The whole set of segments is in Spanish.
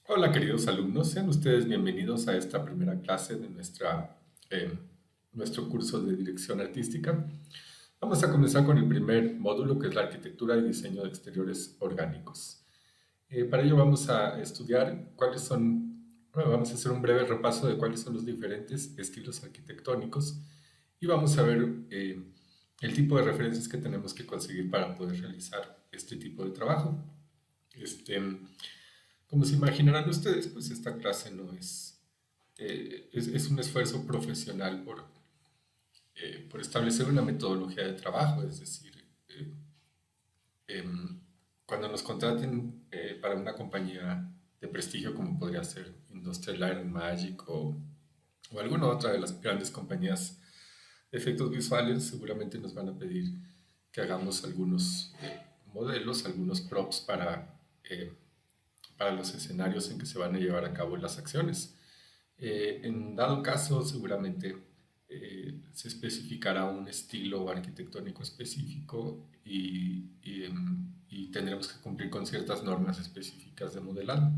Hola queridos alumnos, sean ustedes bienvenidos a esta primera clase de eh, nuestro curso de dirección artística. Vamos a comenzar con el primer módulo que es la arquitectura y diseño de exteriores orgánicos. Para ello vamos a estudiar vamos a hacer un breve repaso de cuáles son los diferentes estilos arquitectónicos y vamos a ver el tipo de referencias que tenemos que conseguir para poder realizar este tipo de trabajo. Este, como se imaginarán ustedes, pues esta clase no es un esfuerzo profesional por establecer una metodología de trabajo, es decir, em, cuando nos contraten para una compañía de prestigio como podría ser Industrial Light and Magic o alguna otra de las grandes compañías de efectos visuales, seguramente nos van a pedir que hagamos algunos modelos, algunos props para los escenarios en que se van a llevar a cabo las acciones. En dado caso, seguramente se especificará un estilo arquitectónico específico y tendremos que cumplir con ciertas normas específicas de modelado.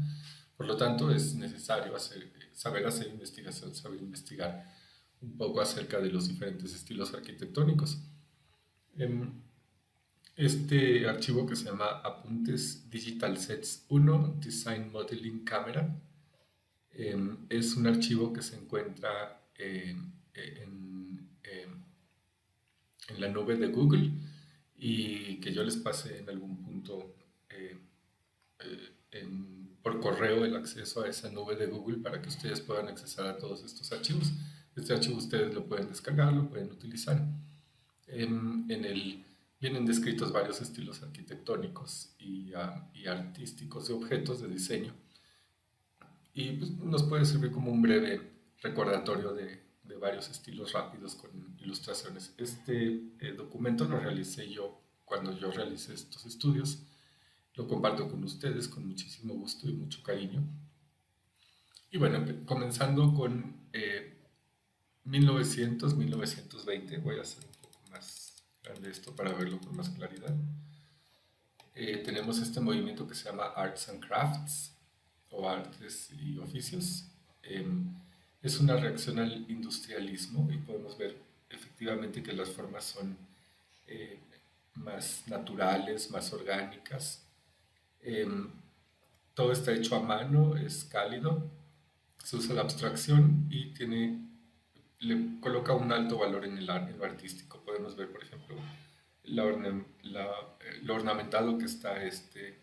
Por lo tanto, es necesario saber hacer investigación, saber investigar un poco acerca de los diferentes estilos arquitectónicos. Em, Este archivo que se llama Apuntes Digital Sets 1 Design Modeling Camera es un archivo que se encuentra en la nube de Google y que yo les pasé en algún punto por correo el acceso a esa nube de Google para que ustedes puedan accesar a todos estos archivos. Este archivo ustedes lo pueden descargar, lo pueden utilizar. En él vienen descritos varios estilos arquitectónicos y artísticos de objetos de diseño y pues, nos puede servir como un breve recordatorio de varios estilos rápidos con ilustraciones. Este documento lo realicé yo cuando yo realicé estos estudios. Lo comparto con ustedes con muchísimo gusto y mucho cariño. Y bueno, comenzando con 1920, voy a hacer un poco más grande esto para verlo con más claridad. Tenemos este movimiento que se llama Arts and Crafts o Artes y Oficios. Es una reacción al industrialismo y podemos ver efectivamente que las formas son eh, más naturales, más orgánicas. Em, Todo está hecho a mano, es cálido, se usa la abstracción y le coloca un alto valor en lo artístico. Podemos ver, por ejemplo, lo ornamentado que está eh,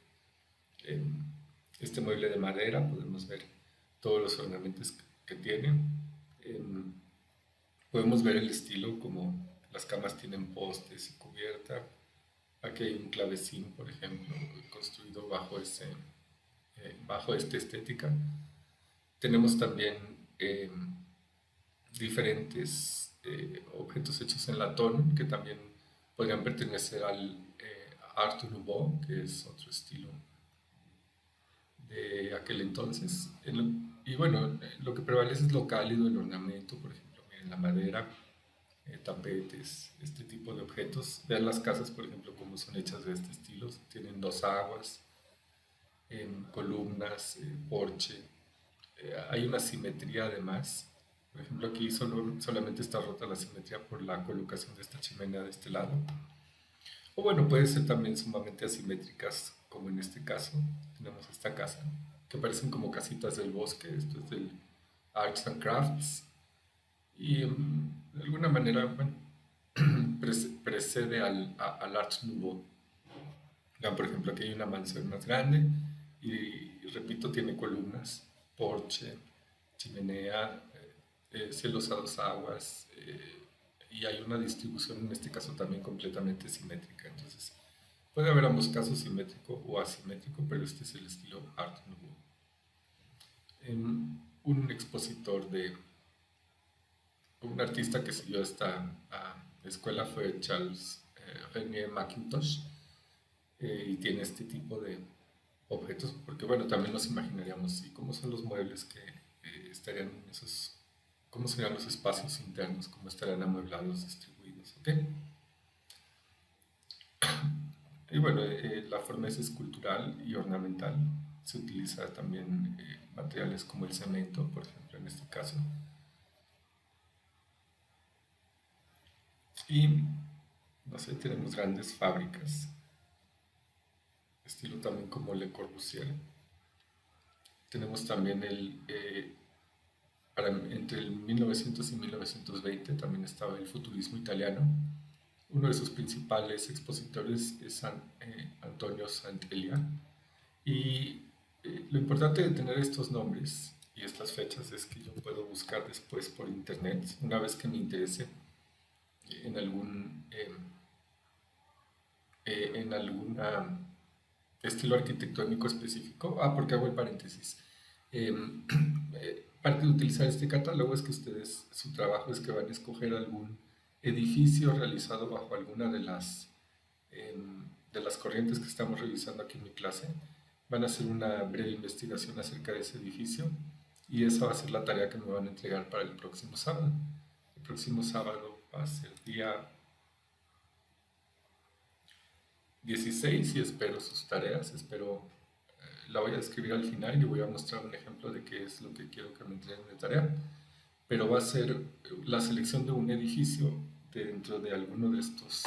este mueble de madera. Podemos ver todos los ornamentos que tiene. Eh, Podemos ver el estilo, como las camas tienen postes y cubierta. Aquí hay un clavecín, por ejemplo, construido bajo esta estética. Tenemos también eh, diferentes objetos hechos en latón que también podrían pertenecer al Art Nouveau, que es otro estilo de aquel entonces. Y bueno, lo que prevalece es lo cálido, el ornamento, por ejemplo, miren, la madera, tapetes, este tipo de objetos. Vean las casas, por ejemplo, cómo son hechas de este estilo. Tienen dos aguas, columnas, porche. Hay una simetría además. Por ejemplo, aquí solamente está rota la simetría por la colocación de esta chimenea de este lado. O bueno, puede ser también sumamente asimétricas, como en este caso. Tenemos esta casa, que parecen como casitas del bosque. Esto es del Arts and Crafts. Y de alguna manera, bueno, precede al Art Nouveau. Vean, por ejemplo, aquí hay una mansión más grande y repito, tiene columnas, porche, chimenea, cielos a dos aguas y hay una distribución en este caso también completamente simétrica. Entonces, puede haber ambos casos, simétrico o asimétrico, pero este es el estilo Art Nouveau. Un expositor un artista que siguió esta escuela fue Charles René Mackintosh y tiene este tipo de objetos, porque bueno, también nos imaginaríamos, ¿y cómo son los muebles que estarían en esos, cómo serían los espacios internos, cómo estarían amueblados, distribuidos, ¿ok? Y bueno, la forma es escultural y ornamental. se utiliza también materiales como el cemento, por ejemplo, en este caso. Y, no sé, tenemos grandes fábricas, estilo también como Le Corbusier. Tenemos también entre el 1900 y 1920 también estaba el futurismo italiano. Uno de sus principales expositores es Antonio Sant'Elia. Y lo importante de tener estos nombres y estas fechas es que yo puedo buscar después por internet, una vez que me interese en algún estilo arquitectónico específico. Porque hago el paréntesis. Parte de utilizar este catálogo es que ustedes, su trabajo es que van a escoger algún edificio realizado bajo alguna de las corrientes que estamos revisando aquí en mi clase. Van a hacer una breve investigación acerca de ese edificio y esa va a ser la tarea que me van a entregar para el próximo sábado. El próximo sábado va a ser día 16 y espero sus tareas, la voy a escribir al final y voy a mostrar un ejemplo de qué es lo que quiero que me entreguen de tarea, pero va a ser la selección de un edificio dentro de alguno de estos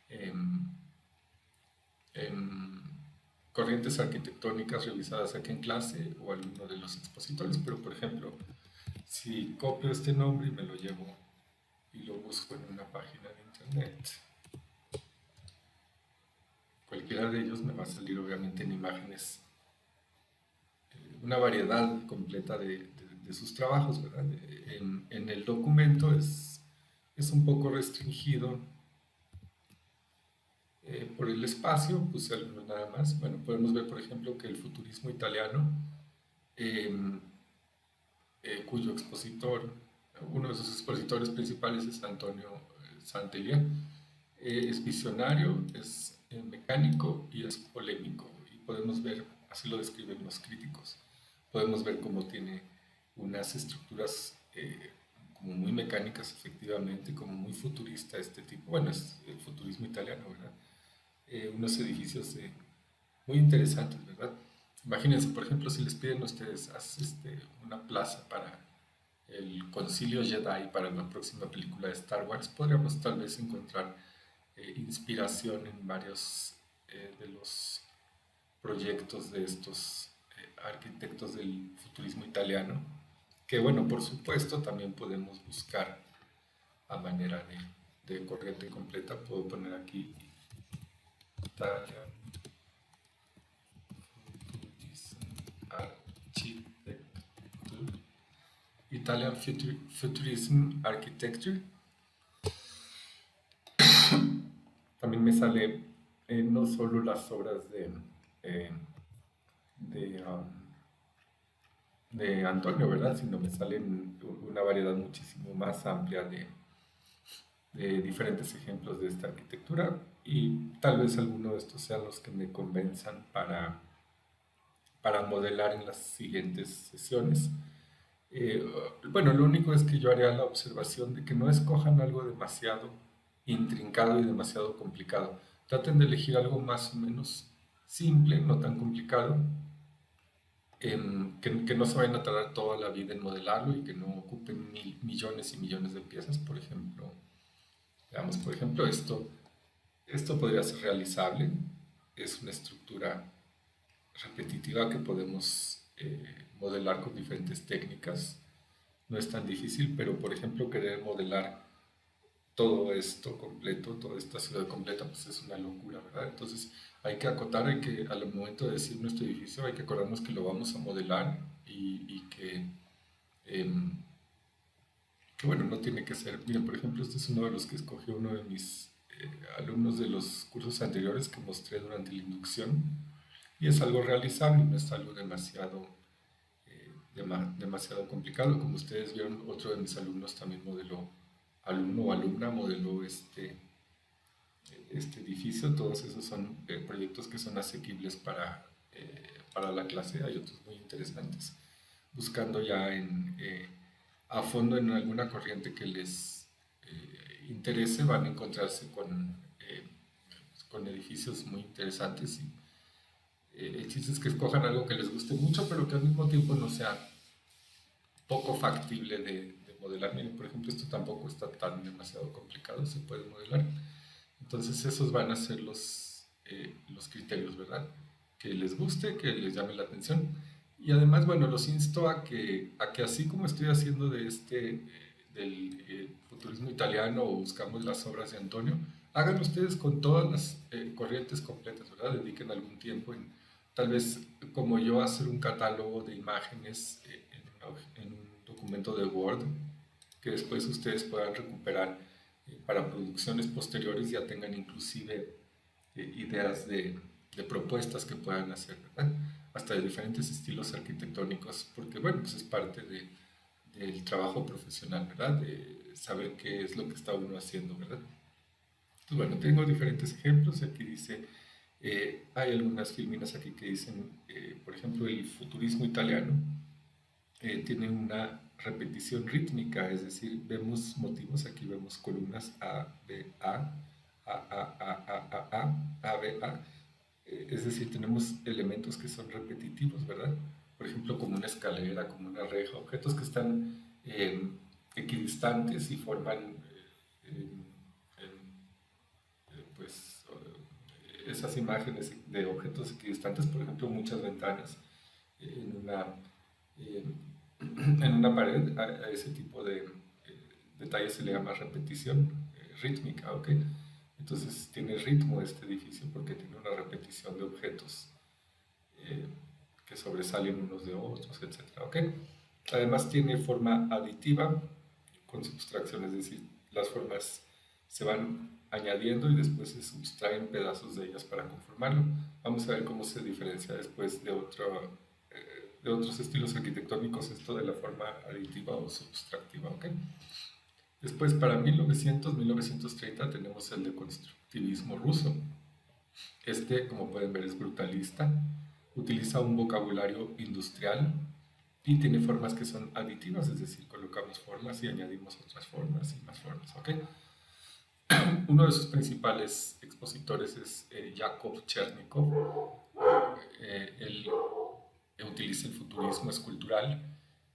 em, em, corrientes arquitectónicas revisadas aquí en clase o alguno de los expositores, pero por ejemplo, si copio este nombre y me lo llevo y lo busco en una página de internet, cualquiera de ellos me va a salir obviamente en imágenes, una variedad completa de sus trabajos, ¿verdad? En el documento es un poco restringido por el espacio, puse algunos nada más. Bueno, podemos ver, por ejemplo, que el futurismo italiano, eh, cuyo expositor, uno de sus expositores principales es Antonio Sant'Elia, es visionario, es mecánico y es polémico. Y podemos ver, así lo describen los críticos, podemos ver cómo tiene unas estructuras como muy mecánicas, efectivamente, como muy futurista este tipo. Bueno, es el futurismo italiano, ¿verdad? Unos edificios muy interesantes, ¿verdad? Imagínense, por ejemplo, si les piden a ustedes una plaza para el Concilio Jedi para la próxima película de Star Wars, podríamos tal vez encontrar inspiración en varios de los proyectos de estos arquitectos del futurismo italiano, que bueno, por supuesto también podemos buscar a manera de corriente completa. Puedo poner aquí Italian Architecture, Italian Futurism Architecture. También me sale no solo las obras eh, de, um, de Antonio, ¿verdad? Sino me salen una variedad muchísimo más amplia de diferentes ejemplos de esta arquitectura y tal vez alguno de estos sean los que me convenzan para modelar en las siguientes sesiones. Bueno, lo único es que yo haría la observación de que no escojan algo demasiado intrincado y demasiado complicado. Traten de elegir algo más o menos simple, no tan complicado, que no se vayan a tardar toda la vida en modelarlo y que no ocupen millones y millones de piezas. Por ejemplo, veamos, por ejemplo, esto podría ser realizable. Es una estructura repetitiva que podemos modelar con diferentes técnicas. No es tan difícil, pero por ejemplo querer modelar todo esto completo, toda esta ciudad completa, pues es una locura, ¿verdad? Entonces hay que acotar, al momento de decir nuestro edificio, hay que acordarnos que lo vamos a modelar y em, que bueno, no tiene que ser, miren, por ejemplo, este es uno de los que escogió uno de mis alumnos de los cursos anteriores que mostré durante la inducción y es algo realizable, no es algo demasiado complicado. Como ustedes vieron, otro de mis alumnos también modeló, alumno o alumna modeló este edificio. Todos esos son proyectos que son asequibles para la clase. Hay otros muy interesantes. Buscando ya a fondo en alguna corriente que les interese, van a encontrarse con edificios muy interesantes. El chiste es que escojan algo que les guste mucho, pero que al mismo tiempo no sea poco factible de modelar. Miren, por ejemplo, esto tampoco está tan demasiado complicado, se puede modelar. Entonces esos van a ser los criterios, ¿verdad? Que les guste, que les llame la atención. Y además, bueno, los insto a que así como estoy haciendo de del futurismo italiano o buscamos las obras de Antonio, hagan ustedes con todas las corrientes completas, ¿verdad? Dediquen algún tiempo en, tal vez como yo, hacer un catálogo de imágenes en un documento de Word que después ustedes puedan recuperar para producciones posteriores, ya tengan inclusive ideas de propuestas que puedan hacer, ¿verdad? Hasta de diferentes estilos arquitectónicos, porque bueno, pues es parte del trabajo profesional, ¿verdad? De saber qué es lo que está uno haciendo, ¿verdad? Entonces, bueno, tengo diferentes ejemplos. Aquí dice, hay algunas filminas aquí que dicen, por ejemplo, el futurismo italiano tiene una repetición rítmica, es decir, vemos motivos, aquí vemos columnas A, B, A, B, A, es decir, tenemos elementos que son repetitivos, ¿verdad? Por ejemplo, como una escalera, como una reja, objetos que están equidistantes y forman pues, esas imágenes de objetos equidistantes, por ejemplo, muchas ventanas en eh, en una pared, a ese tipo de detalles se le llama repetición rítmica, ¿ok? Entonces tiene ritmo este edificio porque tiene una repetición de objetos eh, que sobresalen unos de otros, etcétera, ¿ok? Además tiene forma aditiva con subtracción, es decir, las formas se van añadiendo y después se subtraen pedazos de ellas para conformarlo. Vamos a ver cómo se diferencia después de otros estilos arquitectónicos esto de la forma aditiva o subtractiva, ¿ok? Después, para 1900-1930 tenemos el deconstructivismo ruso. Este, como pueden ver, es brutalista, utiliza un vocabulario industrial y tiene formas que son aditivas, es decir, colocamos formas y añadimos otras formas y más formas, ¿ok? Uno de sus principales expositores es Yakov Chernikov. Él utiliza el futurismo escultural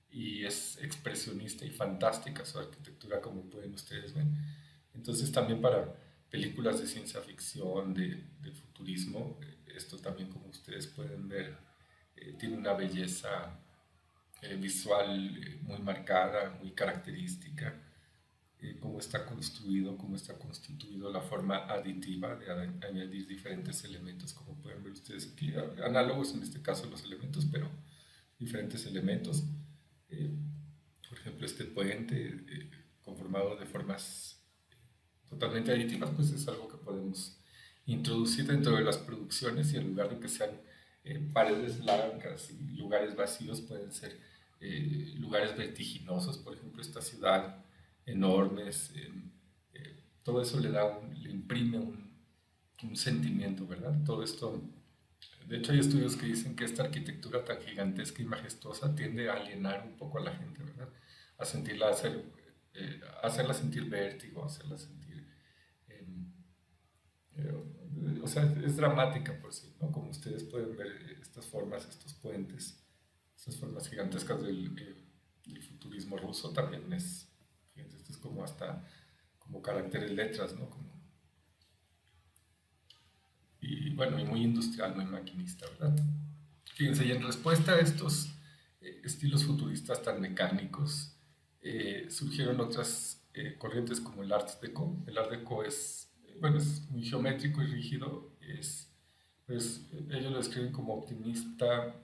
y es expresionista y fantástica su arquitectura, como pueden ustedes ver. Entonces también para películas de ciencia ficción, de futurismo, esto también, como ustedes pueden ver, tiene una belleza visual muy marcada, muy característica, cómo está construido, cómo está constituido, la forma aditiva de añadir diferentes elementos, como pueden ver ustedes aquí, análogos en este caso los elementos, pero diferentes elementos. Eh, por ejemplo, este puente conformado de formas totalmente aditivas, pues es algo que podemos introducir dentro de las producciones y en lugar de que sean paredes blancas y lugares vacíos, pueden ser lugares vertiginosos, por ejemplo, esta ciudad enormes, todo eso le imprime un sentimiento, ¿verdad? Todo esto, de hecho hay estudios que dicen que esta arquitectura tan gigantesca y majestuosa tiende a alienar un poco a la gente, ¿verdad? A sentirla, hacerla sentir vértigo, hacerla sentir, eh, o sea, es dramática por sí, ¿no? Como ustedes pueden ver, estas formas, estos puentes, estas formas gigantescas del futurismo ruso también es, fíjense, esto es como hasta, como caracteres letras, ¿no? Como, y bueno, y muy industrial, muy maquinista, ¿verdad? Fíjense, y en respuesta a estos estilos futuristas tan mecánicos, surgieron otras corrientes como el Art Deco. El Art Deco es, bueno, es muy geométrico y rígido, pues, ellos lo describen como optimista,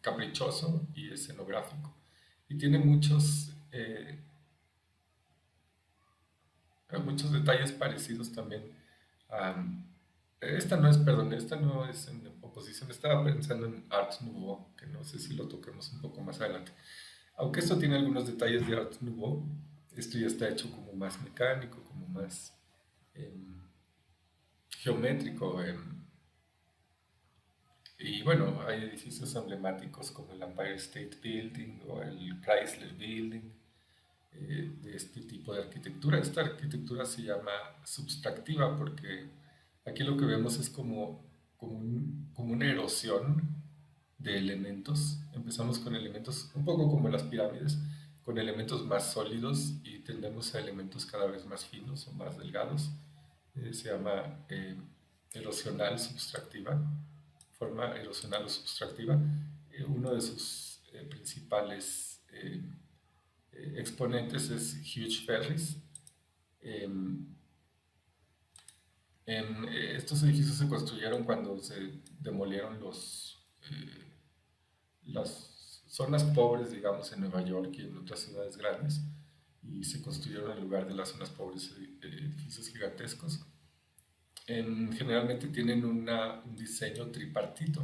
caprichoso y escenográfico. Y tiene muchos detalles parecidos también a, esta no es en oposición, estaba pensando en Art Nouveau, que no sé si lo toquemos un poco más adelante. Aunque esto tiene algunos detalles de Art Nouveau, esto ya está hecho como más mecánico, como más eh, geométrico. Y bueno, hay edificios emblemáticos como el Empire State Building o el Chrysler Building, de este tipo de arquitectura. Esta arquitectura se llama subtractiva porque aquí lo que vemos es como como una erosión de elementos. Empezamos con elementos un poco como las pirámides, con elementos más sólidos y tendemos a elementos cada vez más finos o más delgados. Se llama erosional subtractiva, forma erosional o subtractiva. Uno de sus principales exponentes es Hugh Ferris. Estos edificios se construyeron cuando se demolieron las zonas pobres, digamos, en Nueva York y en otras ciudades grandes, y se construyeron en lugar de las zonas pobres edificios gigantescos. Generalmente tienen un diseño tripartito.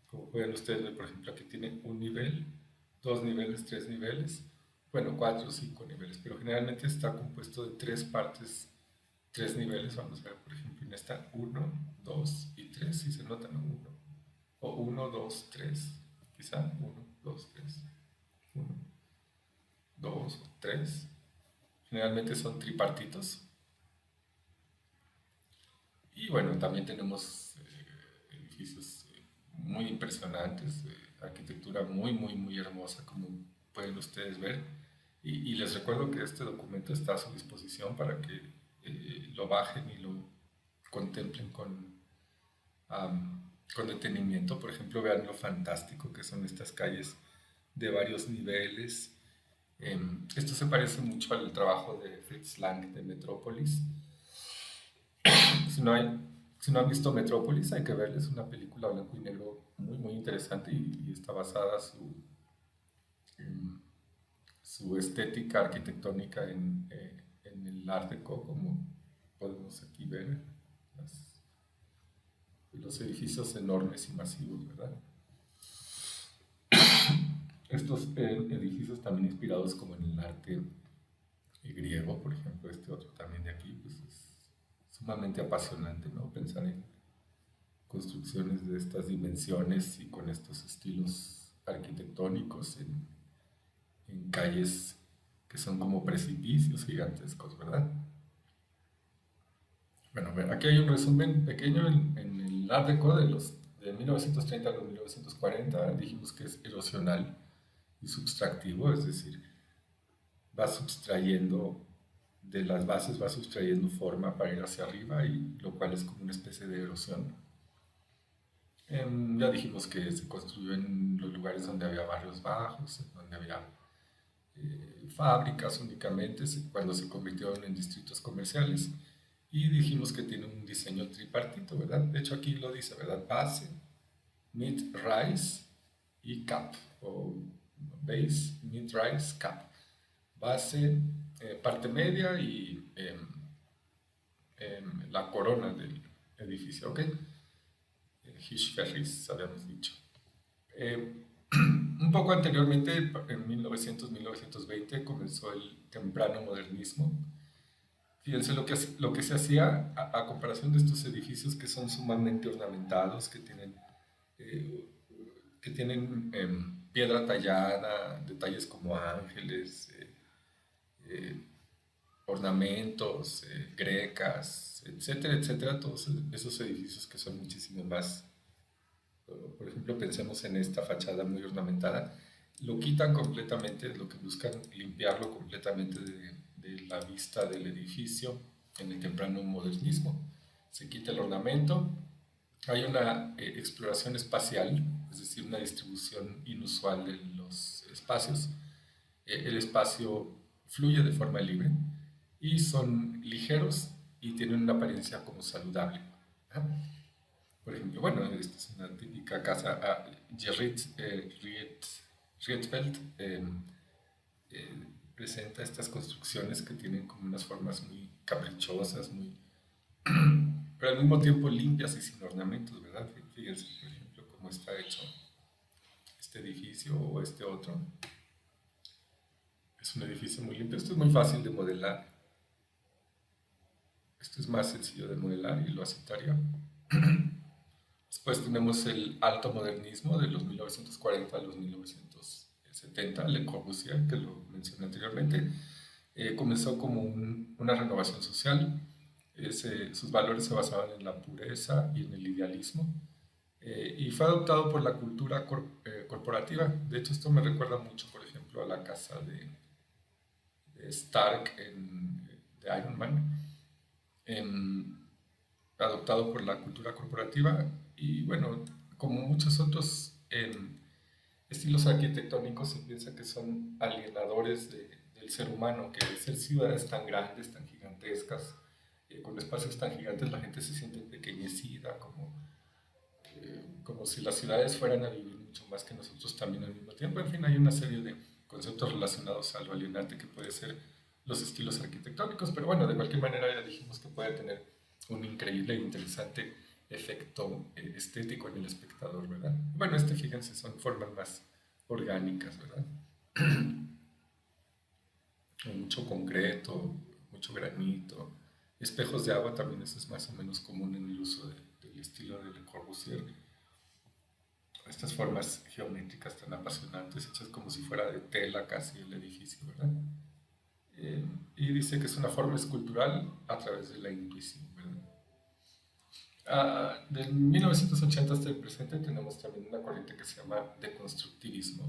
Como pueden ustedes ver, por ejemplo, aquí tiene un nivel, dos niveles, tres niveles, bueno, cuatro o cinco niveles, pero generalmente está compuesto de tres partes, tres niveles. Vamos a ver, por ejemplo, en esta uno, 2 y 3, si se notan uno, o uno, 2, 3, quizá uno, 2, 3, uno, 2, 3. Generalmente son tripartitos. Y bueno, también tenemos edificios muy impresionantes, arquitectura muy, muy, muy hermosa, como pueden ustedes ver. Y les recuerdo que este documento está a su disposición para que lo bajen y lo contemplen con detenimiento. Por ejemplo, vean lo fantástico que son estas calles de varios niveles. Esto se parece mucho al trabajo de Fritz Lang de Metrópolis. Si no, hay, si no han visto Metrópolis, hay que verles una película blanco y negro muy, muy interesante y está basada en su estética arquitectónica en el Art Deco, como podemos aquí ver las- los edificios enormes y masivos, ¿verdad? Estos edificios también inspirados como en el arte griego, por ejemplo, este otro también de aquí, pues es sumamente apasionante, ¿no? Pensar en construcciones de estas dimensiones y con estos estilos arquitectónicos en calles que son como precipicios gigantescos, ¿verdad? Bueno, aquí hay un resumen pequeño en el Art Deco de 1930 a los 1940. Dijimos que es erosional y subtractivo, es decir, va sustrayendo de las bases, va sustrayendo forma para ir hacia arriba, y lo cual es como una especie de erosión. Ya dijimos que se construyó en los lugares donde había barrios bajos, donde había fábricas únicamente, cuando se convirtieron en distritos comerciales. Y dijimos que tiene un diseño tripartito, ¿verdad? De hecho aquí lo dice, ¿verdad? Base, mid, rise y cap, o base, mid, rise, cap. Base, parte media y la corona del edificio, ¿ok? Hish Ferris, habíamos dicho. Eh, un poco anteriormente, en 1900-1920, comenzó el temprano modernismo. Fíjense lo que se hacía a comparación de estos edificios que son sumamente ornamentados, eh, que tienen piedra tallada, detalles como ángeles, eh, ornamentos, grecas, etcétera, etcétera, todos esos edificios que son muchísimo más. Por ejemplo, pensemos en esta fachada muy ornamentada, lo quitan completamente, lo que buscan limpiarlo completamente de la vista del edificio en el temprano modernismo. Se quita el ornamento, hay una exploración espacial, es decir, una distribución inusual de los espacios. El espacio fluye de forma libre y son ligeros y tienen una apariencia como saludable. ¿Ah? Por ejemplo, bueno, esta es una típica casa, Rietveld eh, presenta estas construcciones que tienen como unas formas muy caprichosas, pero al mismo tiempo limpias y sin ornamentos, ¿verdad? Fíjense, por ejemplo, cómo está hecho este edificio o este otro. Es un edificio muy limpio. Esto es muy fácil de modelar. Esto es más sencillo de modelar y lo aceptaría. Después tenemos el alto modernismo de los 1940 a los 1970, Le Corbusier, que lo mencioné anteriormente. Comenzó como una renovación social. Sus valores se basaban en la pureza y en el idealismo. y fue adoptado por la cultura corporativa. De hecho, esto me recuerda mucho, por ejemplo, a la casa de Stark de Iron Man, em, adoptado por la cultura corporativa y bueno, como muchos otros estilos arquitectónicos se piensa que son alienadores del ser humano, que al ser ciudades tan grandes, tan gigantescas, con espacios tan gigantes, la gente se siente empequeñecida, como si las ciudades fueran a vivir mucho más que nosotros también al mismo tiempo. En fin, hay una serie de conceptos relacionados a lo alienante que puede ser los estilos arquitectónicos, pero bueno, de cualquier manera ya dijimos que puede tener un increíble e interesante efecto estético en el espectador, ¿verdad? Bueno, fíjense, son formas más orgánicas, ¿verdad? Mucho concreto, mucho granito, espejos de agua también, eso es más o menos común en el uso del estilo de Le Corbusier. Estas formas geométricas tan apasionantes, hechas como si fuera de tela casi el edificio, ¿verdad? Y dice que es una forma escultural a través de la intuición, ¿verdad? Del 1980 hasta el presente tenemos también una corriente que se llama deconstructivismo.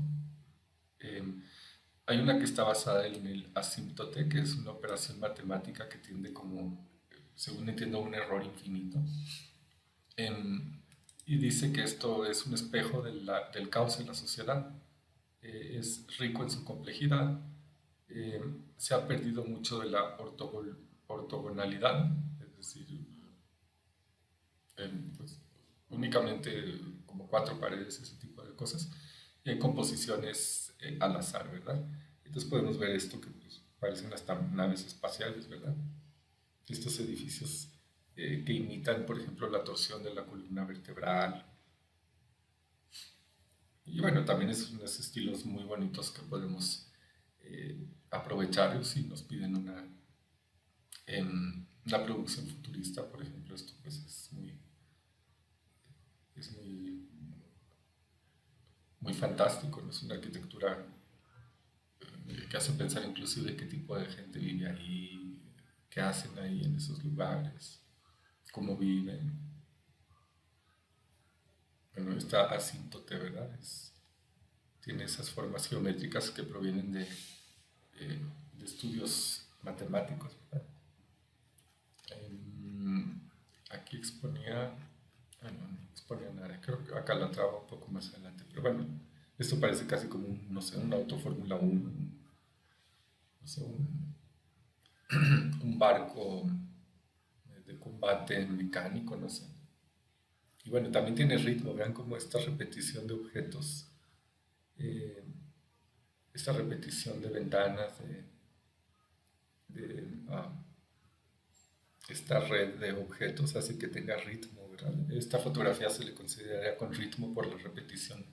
Eh, Hay una que está basada en el asímptote, que es una operación matemática que tiende como, según entiendo, un error infinito. Em, y dice que esto es un espejo del caos en la sociedad. Es rico en su complejidad. Se ha perdido mucho de la ortogonalidad, es decir, pues, únicamente como cuatro paredes, ese tipo de cosas. Y hay composiciones al azar, ¿verdad? Entonces podemos ver esto que pues, parecen hasta naves espaciales, ¿verdad? Estos edificios que imitan, por ejemplo, la torsión de la columna vertebral. Y bueno, también es unos estilos muy bonitos que podemos aprovechar si nos piden una producción futurista, por ejemplo. Esto pues es muy fantástico, ¿no? Es una arquitectura que hace pensar inclusive qué tipo de gente vive ahí, qué hacen ahí en esos lugares, cómo viven. Bueno, esta asíntote, ¿verdad? Tiene esas formas geométricas que provienen de estudios matemáticos, ¿verdad? Em, Aquí exponía, no exponía nada, creo que acá la traba un poco más adelante, pero bueno, esto parece casi como un, no sé, un auto Fórmula 1, no sé, un barco de combate mecánico, no sé. Y bueno, también tiene ritmo, vean como esta repetición de objetos, eh, esta repetición de ventanas, de esta red de objetos hace que tenga ritmo, ¿verdad? Esta fotografía se le consideraría con ritmo por la repetición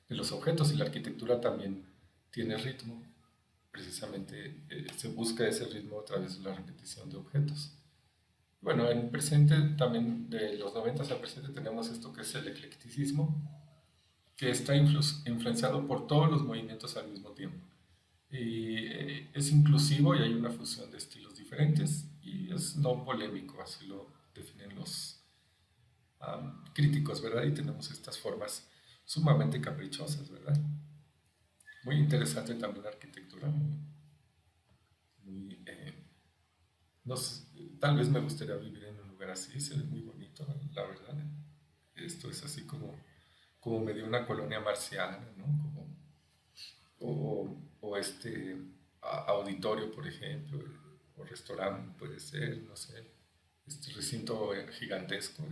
de los objetos y la arquitectura también tiene ritmo. Precisamente se busca ese ritmo a través de la repetición de objetos. Bueno, en el presente, también de los 90 al presente, tenemos esto que es el eclecticismo, que está influenciado por todos los movimientos al mismo tiempo. Y es inclusivo y hay una fusión de estilos diferentes y es no polémico, así lo definen los críticos, ¿verdad? Y tenemos estas formas sumamente caprichosas, ¿verdad? Muy interesante también la arquitectura, muy, no sé, tal vez me gustaría vivir en un lugar así, se ve muy bonito, la verdad. Esto es así como medio una colonia marciana, ¿no? O auditorio, por ejemplo, o restaurante puede ser, no sé. Este recinto gigantesco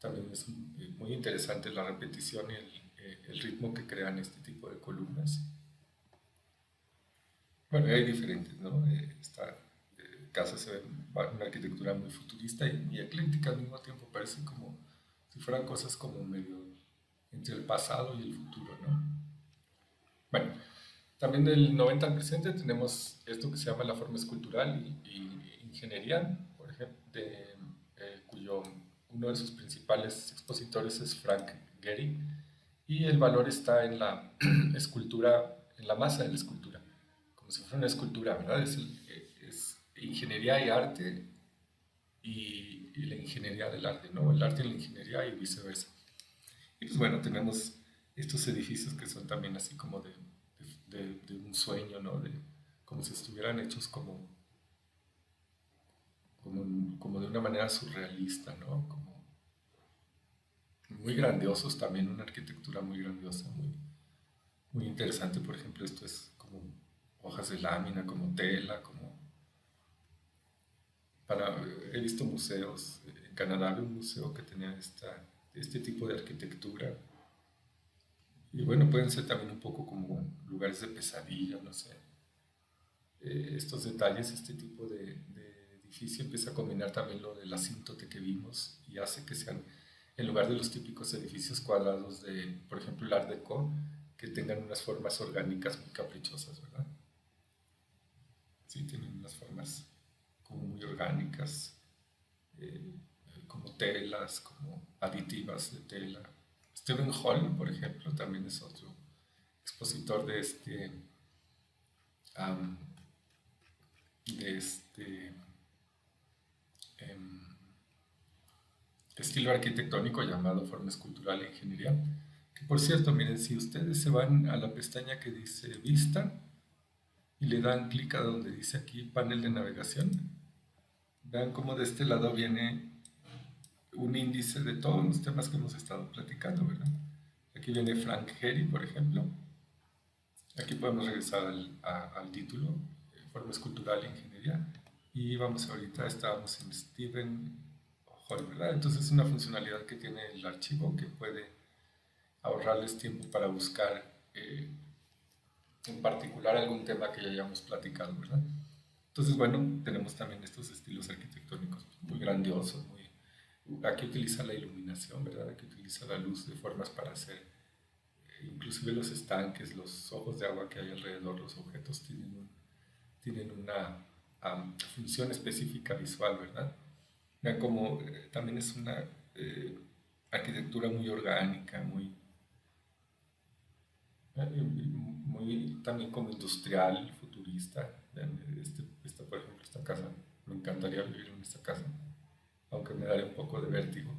también es muy interesante la repetición y el ritmo que crean este tipo de columnas. Bueno, hay diferentes, ¿no? Esta casa se ve una arquitectura muy futurista y muy ecléctica al mismo tiempo, parece como si fueran cosas como medio entre el pasado y el futuro, ¿no? Bueno, también del 90 al presente tenemos esto que se llama la forma escultural y ingeniería, por ejemplo, cuyo uno de sus principales expositores es Frank Gehry, y el valor está en la escultura, en la masa de la escultura, como si fuera una escultura, ¿verdad? Es ingeniería y arte y la ingeniería del arte, ¿no? El arte y la ingeniería y viceversa. Y pues bueno, tenemos estos edificios que son también así como de un sueño, ¿no? De, como si estuvieran hechos como de una manera surrealista, ¿no? Como muy grandiosos también, una arquitectura muy grandiosa, muy interesante. Por ejemplo, esto es como hojas de lámina, como tela, como para... He visto museos, en Canadá había un museo que tenía este tipo de arquitectura. Y bueno, pueden ser también un poco como lugares de pesadilla, no sé. Estos detalles, este tipo de edificio empieza a combinar también lo del asíntote que vimos y hace que sean, en lugar de los típicos edificios cuadrados de, por ejemplo, el Art Deco, que tengan unas formas orgánicas muy caprichosas, ¿verdad? Sí, tienen unas formas como muy orgánicas, eh, como telas, como aditivas de tela. Stephen Hall, por ejemplo, también es otro expositor am, de este em, estilo arquitectónico llamado forma escultural e ingeniería. Que por cierto, miren, si ustedes se van a la pestaña que dice Vista y le dan clic a donde dice aquí panel de navegación, vean cómo de este lado viene un índice de todos los temas que hemos estado platicando, ¿verdad? Aquí viene Frank Gehry, por ejemplo. Aquí podemos regresar al título, forma escultural e ingeniería. Y vamos ahorita, estábamos en Stephen Hall, ¿verdad? Entonces es una funcionalidad que tiene el archivo que puede ahorrarles tiempo para buscar en particular algún tema que ya hayamos platicado, ¿verdad? Entonces, bueno, tenemos también estos estilos arquitectónicos muy grandiosos, muy... Aquí utiliza la iluminación, ¿verdad? Aquí utiliza la luz de formas para hacer, inclusive los estanques, los ojos de agua que hay alrededor, los objetos tienen una función específica visual, ¿verdad? Vean como también es una arquitectura muy orgánica, muy también como industrial, futurista. Vean, por ejemplo, esta casa, me encantaría vivir en esta casa, aunque me daría un poco de vértigo.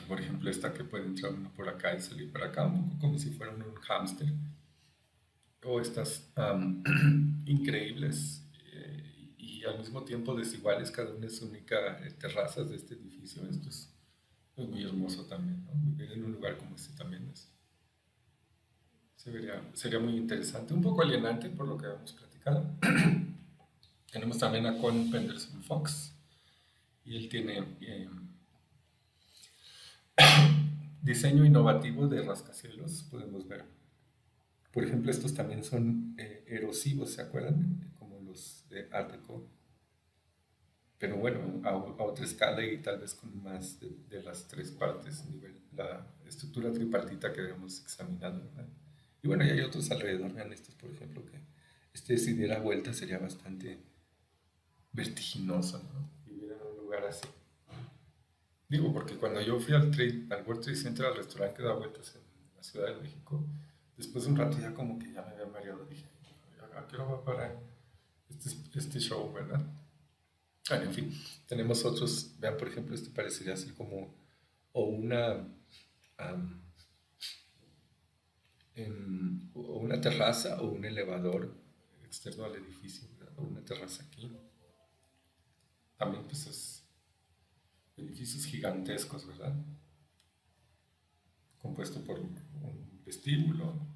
Por ejemplo, esta que puede entrar uno por acá y salir por acá, un poco como si fuera un hámster. O estas increíbles y al mismo tiempo desiguales, cada una es única terrazas de este edificio. Esto es muy hermoso también, ¿no? Vivir en un lugar como este también sería muy interesante, un poco alienante por lo que hemos platicado. Tenemos también a Con Penderson Fox y él tiene diseño innovativo de rascacielos, podemos ver. Por ejemplo, estos también son erosivos, ¿se acuerdan? Como los de Art Deco, pero bueno, a otra escala y tal vez con más de las tres partes, nivel, la estructura tripartita que habíamos examinado, ¿verdad? Y bueno, y hay otros alrededor, vean estos, por ejemplo, que si diera vuelta sería bastante vertiginoso, ¿no? Vivir en un lugar así. Digo, porque cuando yo fui al World Trade Center, al restaurante que da vueltas en la Ciudad de México, después de un rato ya como que ya me había mareado, dije, ¿a qué hora va a parar este show, verdad? Bueno, en fin, tenemos otros, vean por ejemplo, este parecería así como, o am, o una terraza o un elevador externo al edificio, ¿verdad? O una terraza aquí. También pues es edificios gigantescos, ¿verdad? Compuesto por un vestíbulo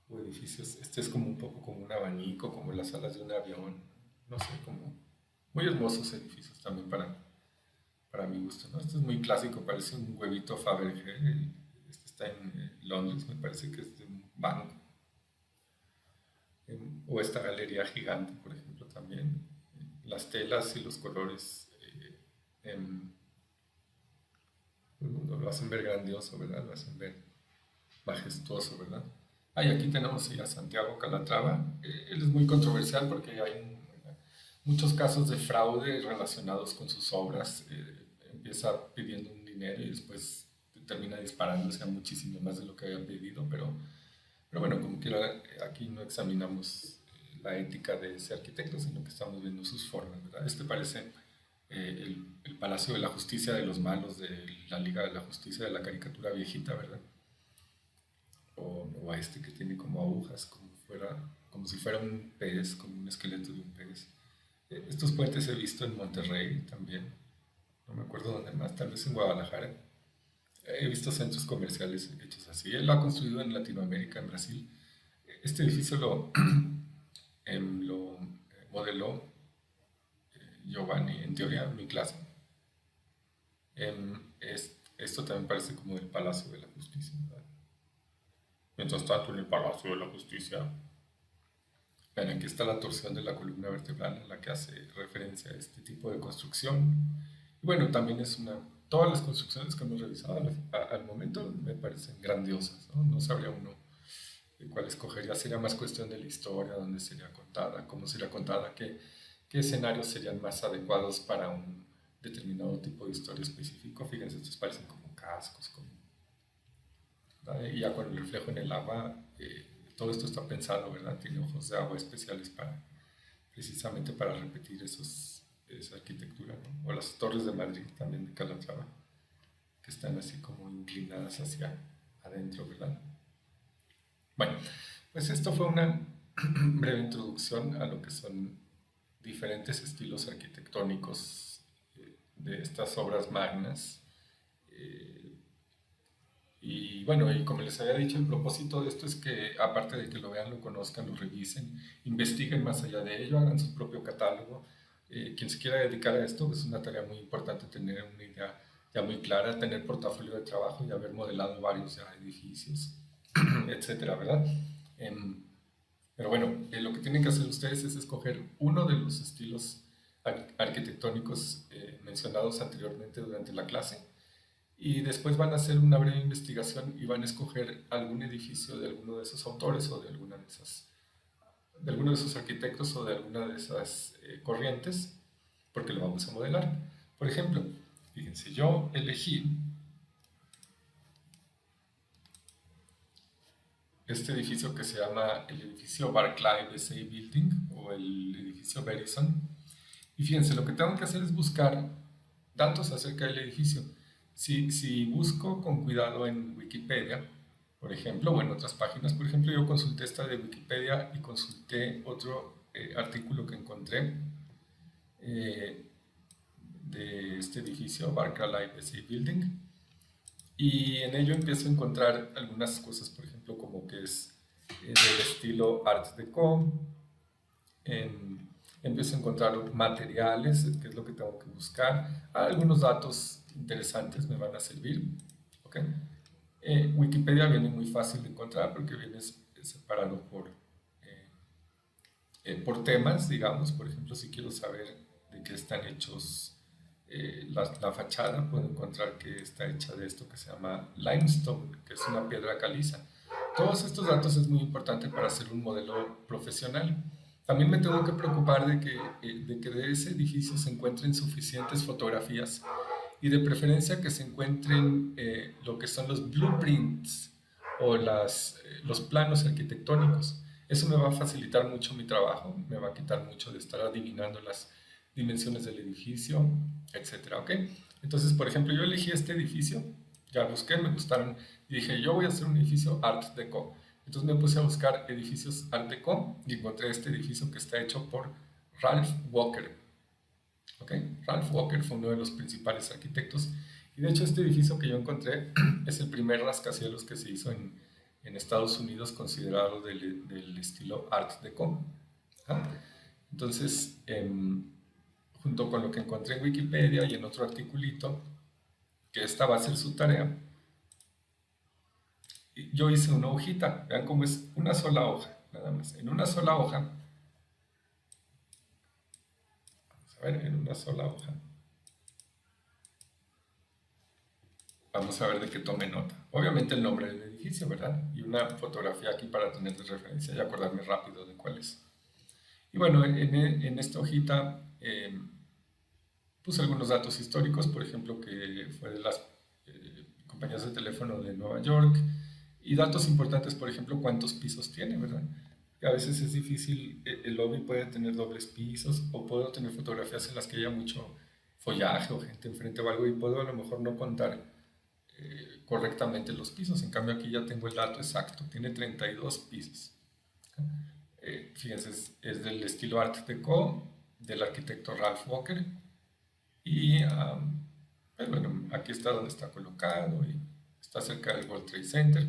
o edificios, este es como un poco como un abanico, como las alas de un avión, no sé, como muy hermosos edificios también para mi gusto, ¿no? Esto es muy clásico, parece un huevito Fabergé. Este está en Londres, me parece que es de un banco. O esta galería gigante, por ejemplo, también. Las telas y los colores em, lo hacen ver grandioso, ¿verdad? Lo hacen ver majestuoso, ¿verdad? Ah, y aquí tenemos sí, a Santiago Calatrava. Él es muy controversial porque hay muchos casos de fraude relacionados con sus obras. Empieza pidiendo un dinero y después termina disparándose a muchísimo más de lo que había pedido, pero bueno, como quiera, aquí no examinamos la ética de ese arquitecto, sino que estamos viendo sus formas, ¿verdad? Este parece el Palacio de la Justicia de los Malos de la Liga de la Justicia de la caricatura viejita, ¿verdad? O a este que tiene como agujas, como si fuera un pez, como un esqueleto de un pez. Estos puentes he visto en Monterrey también, no me acuerdo dónde más, tal vez en Guadalajara. He visto centros comerciales hechos así. Él lo ha construido en Latinoamérica, en Brasil. Este edificio lo modeló Giovanni, en teoría, en mi clase. Esto también parece como el Palacio de la Justicia, ¿verdad? Mientras tanto, en el Palacio de la Justicia, vean, aquí está la torsión de la columna vertebral en la que hace referencia a este tipo de construcción. Y bueno, también todas las construcciones que hemos revisado al momento me parecen grandiosas, ¿no? No sabría uno cuál escogería. Sería más cuestión de la historia, dónde sería contada, cómo sería contada, qué escenarios serían más adecuados para un determinado tipo de historia específico. Fíjense, estos parecen como cascos, ¿vale? Y ya con el reflejo en el agua, todo esto está pensado, ¿verdad? Tiene ojos de agua especiales precisamente para repetir esa arquitectura, ¿no? O las torres de Madrid también de Calatrava, que están así como inclinadas hacia adentro, ¿verdad? Bueno, pues esto fue una breve introducción a lo que son diferentes estilos arquitectónicos de estas obras magnas. Eh, y bueno, y como les había dicho, el propósito de esto es que, aparte de que lo vean, lo conozcan, lo revisen, investiguen más allá de ello, hagan su propio catálogo. Quien se quiera dedicar a esto, es una tarea muy importante tener una idea ya muy clara, tener portafolio de trabajo y haber modelado varios ya edificios, etcétera, ¿verdad? Em, pero bueno, lo que tienen que hacer ustedes es escoger uno de los estilos arquitectónicos mencionados anteriormente durante la clase y después van a hacer una breve investigación y van a escoger algún edificio de alguno de esos autores o de de alguno de esos arquitectos o de alguna de esas corrientes, porque lo vamos a modelar. Por ejemplo, fíjense, yo elegí este edificio que se llama el edificio Barclay SA Building o el edificio Verizon. Y fíjense, lo que tengo que hacer es buscar datos acerca del edificio. Si busco con cuidado en Wikipedia, por ejemplo, o en otras páginas, por ejemplo, yo consulté esta de Wikipedia y consulté otro artículo que encontré eh, de este edificio, Barclay SA Building, y en ello empiezo a encontrar algunas cosas, por ejemplo, como que es del estilo Art Deco. Empiezo a encontrar materiales, que es lo que tengo que buscar. Algunos datos interesantes me van a servir. ¿Okay? Wikipedia viene muy fácil de encontrar porque viene separado por temas, digamos. Por ejemplo, si quiero saber de qué están hechos la fachada, puedo encontrar que está hecha de esto que se llama limestone, que es una piedra caliza. Todos estos datos es muy importante para hacer un modelo profesional. También me tengo que preocupar de que de ese edificio se encuentren suficientes fotografías y de preferencia que se encuentren lo que son los blueprints o los planos arquitectónicos. Eso me va a facilitar mucho mi trabajo, me va a quitar mucho de estar adivinando las dimensiones del edificio, etcétera, ¿ok? Entonces, por ejemplo, yo elegí este edificio, ya busqué, me gustaron y dije, yo voy a hacer un edificio Art Deco. Entonces me puse a buscar edificios Art Deco y encontré este edificio que está hecho por Ralph Walker. ¿Okay? Ralph Walker fue uno de los principales arquitectos y de hecho este edificio que yo encontré es el primer rascacielos que se hizo en Estados Unidos considerado del estilo Art Deco. ¿Ah? Entonces, junto con lo que encontré en Wikipedia y en otro articulito, que esta va a ser su tarea, yo hice una hojita. Vean cómo es una sola hoja, nada más. En una sola hoja, vamos a ver, en una sola hoja, vamos a ver de qué tome nota. Obviamente el nombre del edificio, ¿verdad? Y una fotografía aquí para tener de referencia y acordarme rápido de cuál es. Y bueno, en esta hojita puse algunos datos históricos, por ejemplo, que fue de las compañías de teléfono de Nueva York, y datos importantes, por ejemplo, cuántos pisos tiene, ¿verdad? Que a veces es difícil, el lobby puede tener dobles pisos o puedo tener fotografías en las que haya mucho follaje o gente enfrente o algo y puedo a lo mejor no contar correctamente los pisos. En cambio aquí ya tengo el dato exacto, tiene 32 pisos. Fíjense, es del estilo Art Deco, del arquitecto Ralph Walker. Y pues bueno, aquí está donde está colocado y está cerca del World Trade Center.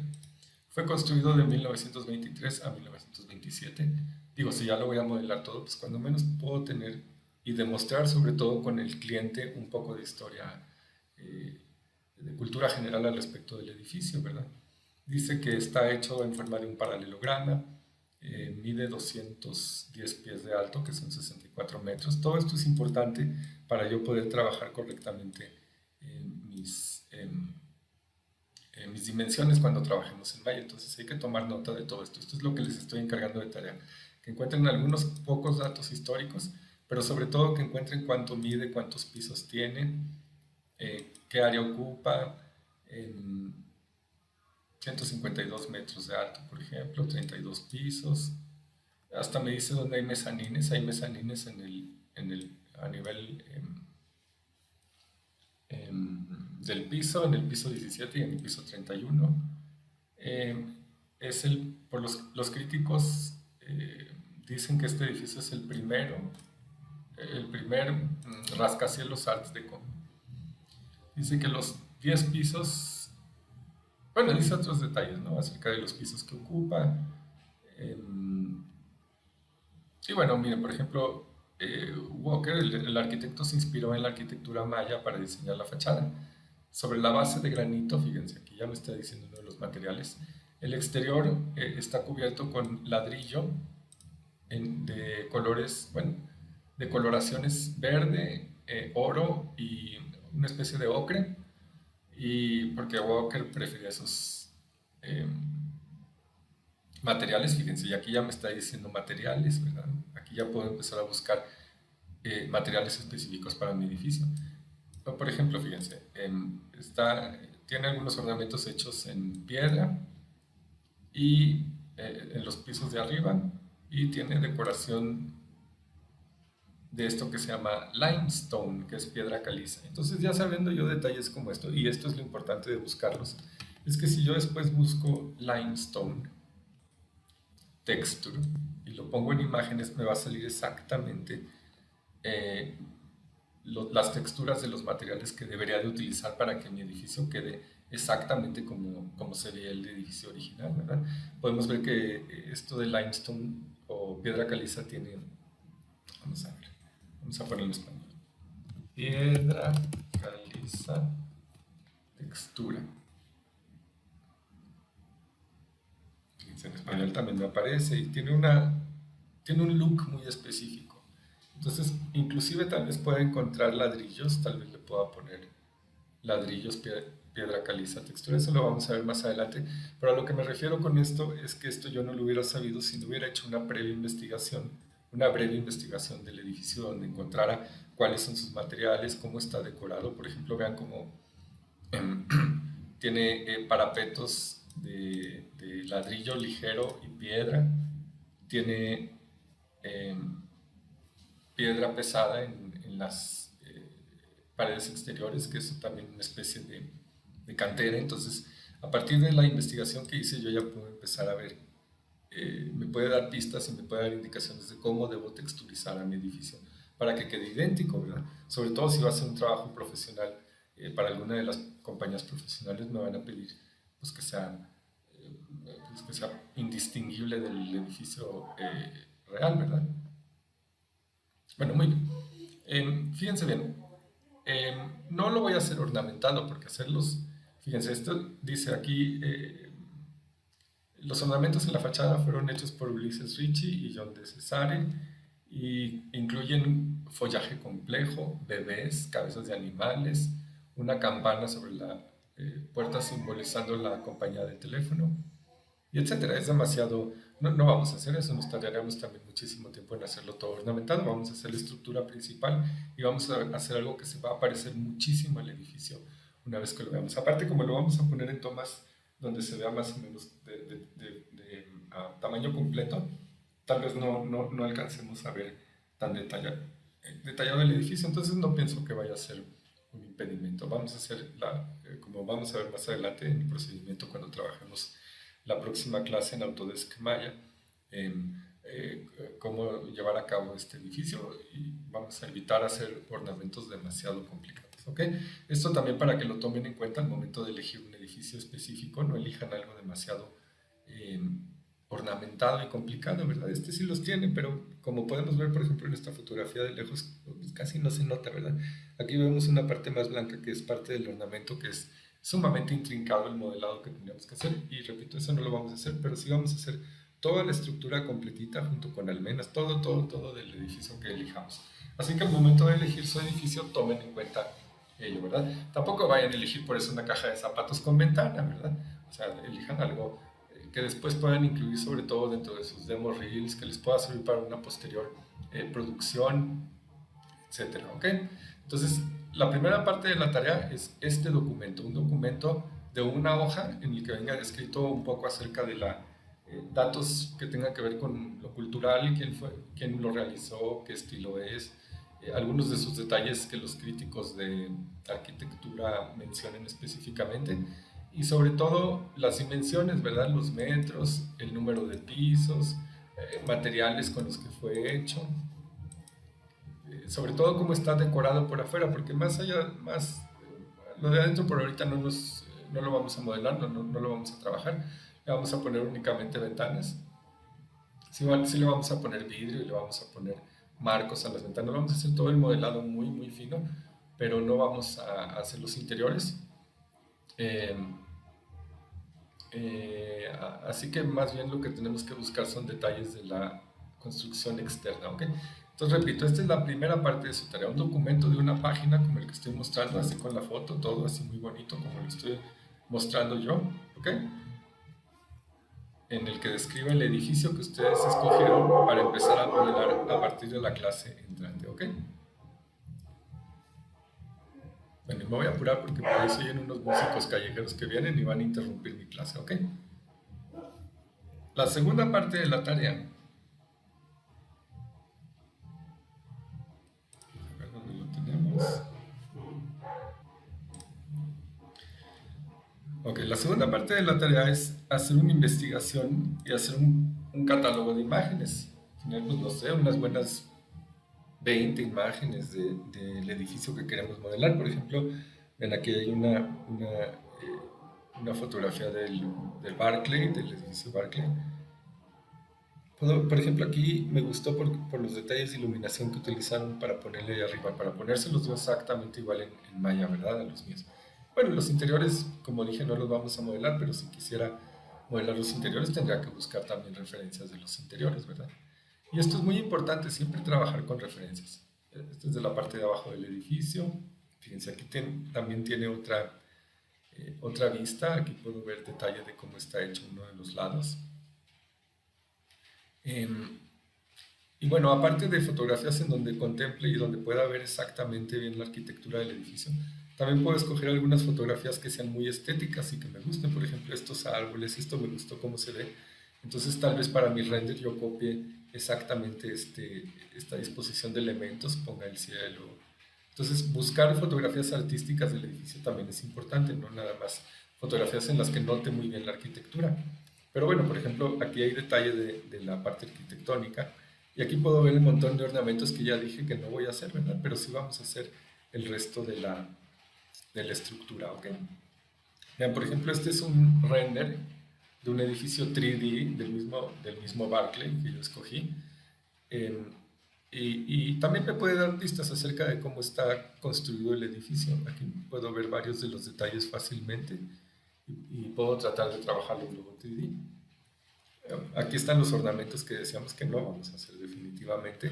Fue construido de 1923 a 1927. Digo, si ya lo voy a modelar todo, pues cuando menos puedo tener y demostrar, sobre todo con el cliente, un poco de historia, de cultura general al respecto del edificio, ¿verdad? Dice que está hecho en forma de un paralelograma, mide 210 pies de alto, que son 64 metros. Todo esto es importante para yo poder trabajar correctamente mis dimensiones cuando trabajemos en Maya. Entonces hay que tomar nota de todo esto. Esto es lo que les estoy encargando de tarea. Que encuentren algunos pocos datos históricos, pero sobre todo que encuentren cuánto mide, cuántos pisos tiene, qué área ocupa, 152 metros de alto, por ejemplo, 32 pisos. Hasta me dice dónde hay mezanines. Hay mezanines a nivel del piso, en el piso 17 y en el piso 31. Por los críticos dicen que este edificio es el primer rascacielos Art Deco. Dice que los 10 pisos, bueno, dice otros detalles, ¿no? Acerca de los pisos que ocupa. Eh, y bueno, miren, por ejemplo, Walker, el arquitecto, se inspiró en la arquitectura maya para diseñar la fachada. Sobre la base de granito, fíjense, aquí ya me está diciendo uno de los materiales. El exterior está cubierto con ladrillo de colores, bueno, de coloraciones verde, oro y una especie de ocre. Y porque Walker prefería esos eh, materiales, fíjense, y aquí ya me está diciendo materiales, ¿verdad? Aquí ya puedo empezar a buscar materiales específicos para mi edificio. Por ejemplo, fíjense, tiene algunos ornamentos hechos en piedra y en los pisos de arriba, y tiene decoración de esto que se llama limestone, que es piedra caliza. Entonces, ya sabiendo yo detalles como esto, y esto es lo importante de buscarlos, es que si yo después busco limestone texture y lo pongo en imágenes, me va a salir exactamente eh, las texturas de los materiales que debería de utilizar para que mi edificio quede exactamente como se veía el edificio original, ¿verdad? Podemos ver que esto de limestone o piedra caliza tiene, vamos a ver, vamos a ponerlo en español. Piedra caliza textura. Fíjense, en español también me aparece y tiene un look muy específico. Entonces, inclusive tal vez pueda encontrar ladrillos, tal vez le pueda poner ladrillos, piedra caliza, textura, eso lo vamos a ver más adelante, pero a lo que me refiero con esto es que esto yo no lo hubiera sabido si no hubiera hecho una breve investigación del edificio donde encontrara cuáles son sus materiales, cómo está decorado. Por ejemplo, vean cómo tiene parapetos de ladrillo ligero y piedra, tiene eh, piedra pesada en las paredes exteriores, que es también una especie de cantera. Entonces, a partir de la investigación que hice, yo ya puedo empezar a ver, me puede dar pistas y me puede dar indicaciones de cómo debo texturizar a mi edificio para que quede idéntico, ¿verdad? Sobre todo si va a ser un trabajo profesional, para alguna de las compañías profesionales me van a pedir pues, que sea indistinguible del edificio real, ¿verdad? Bueno, muy bien. Fíjense bien, no lo voy a hacer ornamentado porque hacerlos, fíjense, esto dice aquí, los ornamentos en la fachada fueron hechos por Ulises Ricci y John de Cesare y incluyen follaje complejo, bebés, cabezas de animales, una campana sobre la puerta simbolizando la compañía de teléfono, y etcétera. Es demasiado, no vamos a hacer eso, nos tardaríamos también muchísimo tiempo en hacerlo todo ornamentado. Vamos a hacer la estructura principal y vamos a hacer algo que se va a parecer muchísimo al edificio una vez que lo veamos. Aparte, como lo vamos a poner en tomas donde se vea más o menos tamaño completo, tal vez no alcancemos a ver tan detallado, detallado el edificio, entonces no pienso que vaya a ser un impedimento. Vamos a hacer, como vamos a ver más adelante en el procedimiento cuando trabajemos la próxima clase en Autodesk Maya, cómo llevar a cabo este edificio, y vamos a evitar hacer ornamentos demasiado complicados. ¿Ok? Esto también para que lo tomen en cuenta al momento de elegir un edificio específico, no elijan algo demasiado eh, ornamentado y complicado, ¿verdad? Este sí los tiene, pero como podemos ver, por ejemplo, en esta fotografía de lejos, pues casi no se nota, ¿verdad? Aquí vemos una parte más blanca que es parte del ornamento, que es sumamente intrincado el modelado que tendríamos que hacer, y repito, eso no lo vamos a hacer, pero sí vamos a hacer toda la estructura completita junto con almenas, todo del edificio que elijamos. Así que al momento de elegir su edificio, tomen en cuenta ello, ¿verdad? Tampoco vayan a elegir por eso una caja de zapatos con ventana, ¿verdad? O sea, elijan algo que después puedan incluir, sobre todo dentro de sus demo reels, que les pueda servir para una posterior producción, etcétera, ¿ok? Entonces, la primera parte de la tarea es este documento, un documento de una hoja en el que venga descrito un poco acerca de la datos que tengan que ver con lo cultural, quién lo realizó, qué estilo es, algunos de sus detalles que los críticos de arquitectura mencionen específicamente, y sobre todo las dimensiones, ¿verdad? Los metros, el número de pisos, materiales con los que fue hecho, sobre todo cómo está decorado por afuera, porque más allá, lo de adentro por ahorita no lo vamos a modelar, no lo vamos a trabajar, le vamos a poner únicamente ventanas. Sí le vamos a poner vidrio y le vamos a poner marcos a las ventanas, vamos a hacer todo el modelado muy fino, pero no vamos a hacer los interiores. Eh, Así que más bien lo que tenemos que buscar son detalles de la construcción externa, ¿ok? Entonces repito, esta es la primera parte de su tarea, un documento de una página como el que estoy mostrando, así con la foto, todo así muy bonito como lo estoy mostrando yo, ¿ok? En el que describe el edificio que ustedes escogieron para empezar a modelar a partir de la clase entrante, ¿ok? Bueno, me voy a apurar porque por ahí se oyen unos músicos callejeros que vienen y van a interrumpir mi clase, ¿ok? La segunda parte de la tarea, a ver dónde lo tenemos. Ok, la segunda parte de la tarea es hacer una investigación y hacer un catálogo de imágenes. Tener, pues, no sé, unas buenas 20 imágenes del edificio que queremos modelar. Por ejemplo, ven aquí hay una fotografía del Barclay, del edificio Barclay. Por ejemplo, aquí me gustó por los detalles de iluminación que utilizaron para ponerle ahí arriba, para ponérselos yo exactamente igual en Maya, ¿verdad? A los míos. Bueno, los interiores, como dije, no los vamos a modelar, pero si quisiera modelar los interiores tendría que buscar también referencias de los interiores, ¿verdad? Y esto es muy importante, siempre trabajar con referencias. Esto es de la parte de abajo del edificio. Fíjense, aquí también tiene otra vista. Aquí puedo ver detalle de cómo está hecho uno de los lados. Em, y bueno, aparte de fotografías en donde contemple y donde pueda ver exactamente bien la arquitectura del edificio, también puedo escoger algunas fotografías que sean muy estéticas y que me gusten. Por ejemplo, estos árboles, esto me gustó cómo se ve. Entonces tal vez para mi render yo copie exactamente esta disposición de elementos, ponga el cielo. Entonces buscar fotografías artísticas del edificio también es importante, no nada más fotografías en las que note muy bien la arquitectura. Pero bueno, por ejemplo, aquí hay detalle de la parte arquitectónica, y aquí puedo ver el montón de ornamentos que ya dije que no voy a hacer, ¿verdad? Pero sí vamos a hacer el resto de la estructura, ¿ok? Vean, por ejemplo, este es un render de un edificio 3D del mismo Barclay que yo escogí. Eh, y también me puede dar pistas acerca de cómo está construido el edificio. Aquí puedo ver varios de los detalles fácilmente, y puedo tratar de trabajarlo en Lugo 3D. Aquí están los ornamentos que decíamos que no vamos a hacer definitivamente,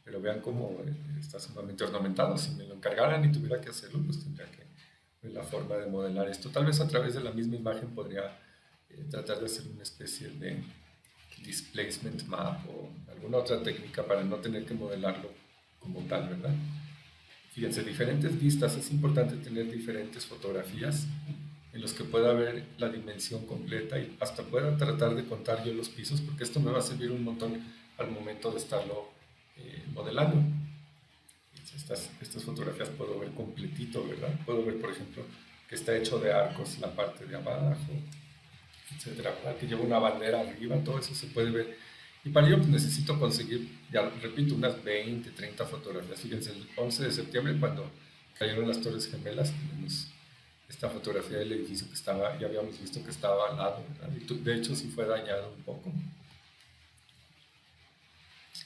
pero vean cómo está sumamente ornamentado. Si me lo encargaran y tuviera que hacerlo, pues tendría que ver la forma de modelar esto. Tal vez a través de la misma imagen podría tratar de hacer una especie de displacement map o alguna otra técnica para no tener que modelarlo como tal, ¿verdad? Fíjense, diferentes vistas, es importante tener diferentes fotografías en los que pueda ver la dimensión completa y hasta pueda tratar de contar yo los pisos, porque esto me va a servir un montón al momento de estarlo modelando. Estas fotografías puedo ver completito, ¿verdad? Puedo ver, por ejemplo, que está hecho de arcos la parte de abajo, etcétera, ¿verdad? Que lleva una bandera arriba, todo eso se puede ver. Y para ello pues, necesito conseguir, ya repito, unas 20, 30 fotografías. Fíjense, el 11 de septiembre, cuando cayeron las Torres Gemelas, tenemos esta fotografía del edificio que estaba, ya habíamos visto que estaba al lado, ¿verdad? Y de hecho sí fue dañado un poco.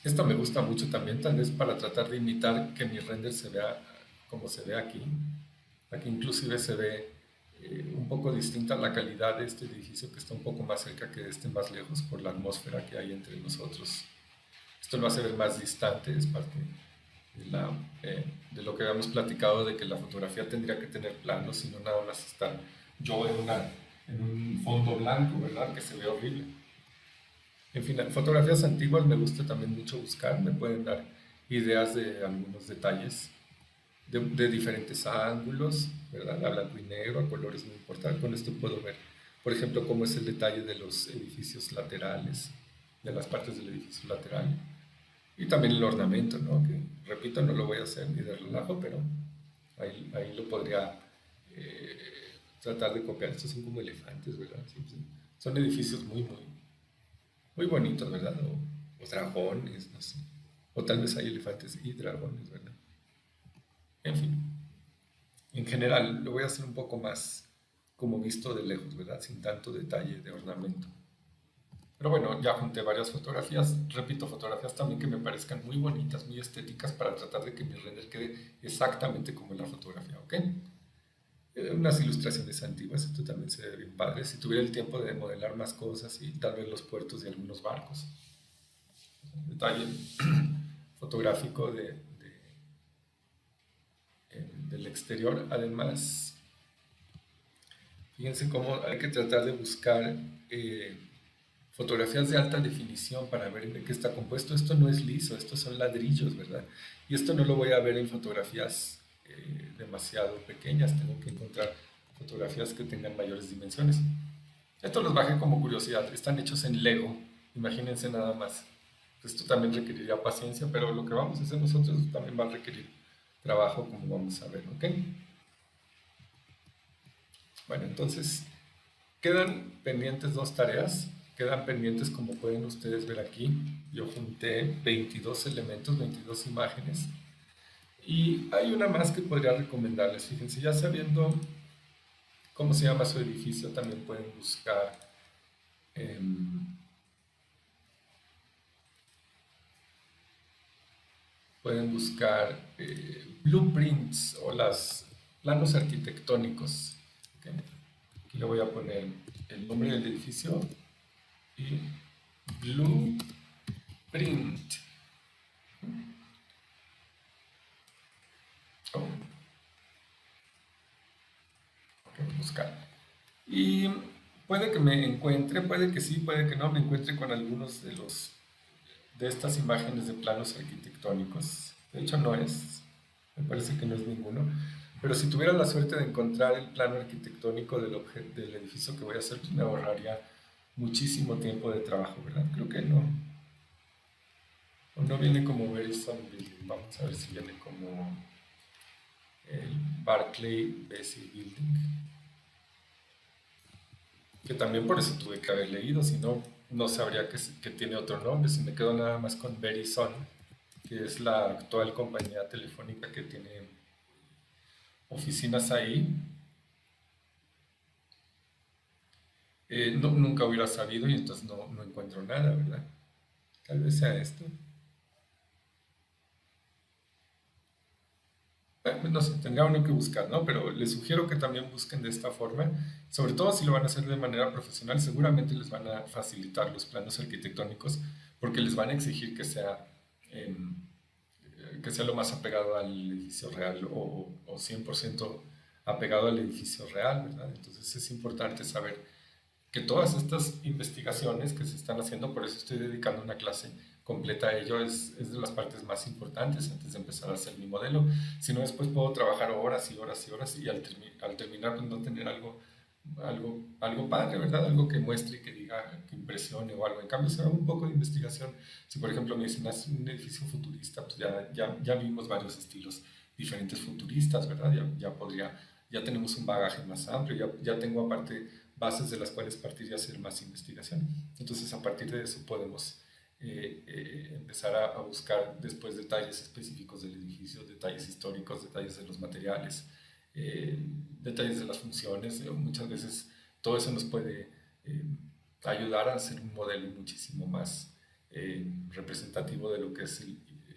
Esto me gusta mucho también, tal vez para tratar de imitar que mi render se vea como se ve aquí. Aquí inclusive se ve un poco distinta la calidad de este edificio que está un poco más cerca que de este más lejos por la atmósfera que hay entre nosotros. Esto lo hace ver más distante, es parte de lo que habíamos platicado de que la fotografía tendría que tener planos y no nada más estar yo en un fondo blanco, ¿verdad? Que se ve horrible. En fin, fotografías antiguas me gusta también mucho buscar, me pueden dar ideas de algunos detalles de diferentes ángulos, ¿verdad? A blanco y negro, a colores muy importantes. Con esto puedo ver, por ejemplo, cómo es el detalle de los edificios laterales, de las partes del edificio lateral. Y también el ornamento, ¿no? Que, repito, no lo voy a hacer ni de relajo, pero ahí lo podría tratar de copiar. Estos son como elefantes, ¿verdad? Sí, sí. Son edificios muy bonitos, ¿verdad? O dragones, no sé. O tal vez hay elefantes y dragones, ¿verdad? En fin, en general lo voy a hacer un poco más como visto de lejos, ¿verdad? Sin tanto detalle de ornamento. Pero bueno, ya junté varias fotografías, repito, fotografías también que me parezcan muy bonitas, muy estéticas para tratar de que mi render quede exactamente como en la fotografía, ¿ok? Unas ilustraciones antiguas, esto también se ve bien padre. Si tuviera el tiempo de modelar más cosas y tal vez los puertos de algunos barcos. Detalle fotográfico del exterior. Además, fíjense cómo hay que tratar de buscar fotografías de alta definición para ver de qué está compuesto. Esto no es liso, estos son ladrillos, ¿verdad? Y esto no lo voy a ver en fotografías demasiado pequeñas, tengo que encontrar fotografías que tengan mayores dimensiones. Esto los bajé como curiosidad, están hechos en Lego, imagínense nada más. Esto también requeriría paciencia, pero lo que vamos a hacer nosotros también va a requerir trabajo, como vamos a ver, ¿ok? Bueno, entonces quedan pendientes dos tareas. Quedan pendientes, como pueden ustedes ver aquí. Yo junté 22 elementos, 22 imágenes. Y hay una más que podría recomendarles. Fíjense, ya sabiendo cómo se llama su edificio, también pueden buscar blueprints o los planos arquitectónicos. ¿Okay? Aquí le voy a poner el nombre del edificio y blueprint. Oh. Okay, buscar. Y puede que me encuentre, puede que sí, puede que no, me encuentre con algunos de estas imágenes de planos arquitectónicos. De hecho no es, me parece que no es ninguno. Pero si tuviera la suerte de encontrar el plano arquitectónico del edificio que voy a hacer, pues me ahorraría muchísimo tiempo de trabajo, ¿verdad? Creo que no. O no viene como Verizon Building. Vamos a ver si viene como el Barclay Basic Building. Que también por eso tuve que haber leído, si no, no sabría que tiene otro nombre. Si me quedo nada más con Verizon, que es la actual compañía telefónica que tiene oficinas ahí, nunca hubiera sabido y entonces no encuentro nada, ¿verdad? Tal vez sea esto. Bueno, no sé, tendría uno que buscar, ¿no? Pero les sugiero que también busquen de esta forma, sobre todo si lo van a hacer de manera profesional, seguramente les van a facilitar los planos arquitectónicos porque les van a exigir em, que sea lo más apegado al edificio real o 100% apegado al edificio real, ¿verdad? Entonces es importante saber que todas estas investigaciones que se están haciendo, por eso estoy dedicando una clase completa a ello, es de las partes más importantes antes de empezar a hacer mi modelo. Si no, después puedo trabajar horas y horas y horas y al terminar pues, no tener algo algo padre, ¿verdad? Algo que muestre, que diga, que impresione o algo. En cambio, se haga un poco de investigación. Si, por ejemplo, me dicen, "Es un edificio futurista", pues ya vimos varios estilos diferentes futuristas, ¿verdad? Ya tenemos un bagaje más amplio, ya tengo aparte bases de las cuales partir y hacer más investigación. Entonces, a partir de eso podemos empezar a buscar después detalles específicos del edificio, detalles históricos, detalles de los materiales, eh, detalles de las funciones. Muchas veces todo eso nos puede eh, ayudar a hacer un modelo muchísimo más representativo de lo que es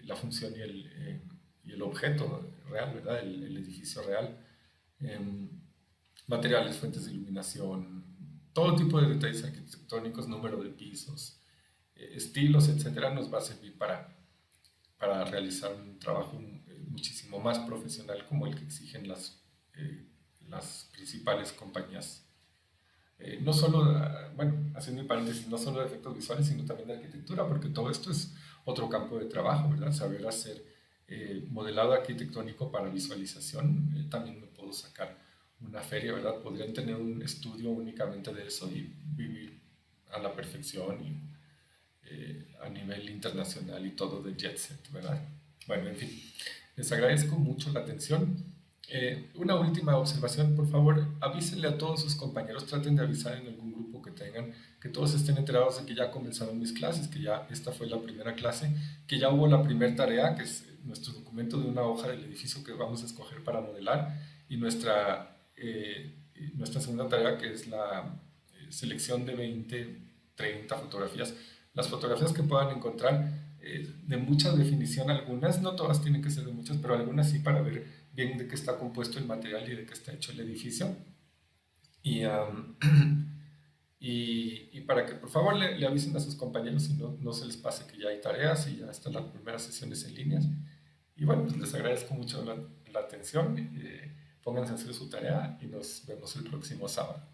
la función y el objeto real, ¿verdad? El edificio real. Em, Materiales, fuentes de iluminación, todo tipo de detalles arquitectónicos, número de pisos, estilos, etcétera, nos va a servir para realizar un trabajo muchísimo más profesional como el que exigen las principales compañías. No solo, bueno, haciendo un paréntesis, no solo de efectos visuales, sino también de arquitectura, porque todo esto es otro campo de trabajo, ¿verdad? Saber hacer modelado arquitectónico para visualización, también me puedo sacar una feria, ¿verdad? Podrían tener un estudio únicamente de eso y vivir a la perfección y a nivel internacional y todo de jet set, ¿verdad? Bueno, en fin, les agradezco mucho la atención. Una última observación, por favor, avísenle a todos sus compañeros, traten de avisar en algún grupo que tengan, que todos estén enterados de que ya comenzaron mis clases, que ya esta fue la primera clase, que ya hubo la primera tarea, que es nuestro documento de una hoja del edificio que vamos a escoger para modelar, y nuestra segunda tarea, que es la selección de 20, 30 fotografías. Las fotografías que puedan encontrar, de mucha definición algunas, no todas tienen que ser de muchas, pero algunas sí, para ver bien de qué está compuesto el material y de qué está hecho el edificio. Y, y para que por favor le avisen a sus compañeros y no se les pase que ya hay tareas y ya están las primeras sesiones en línea. Y bueno, pues les agradezco mucho la atención. Pónganse a hacer su tarea y nos vemos el próximo sábado.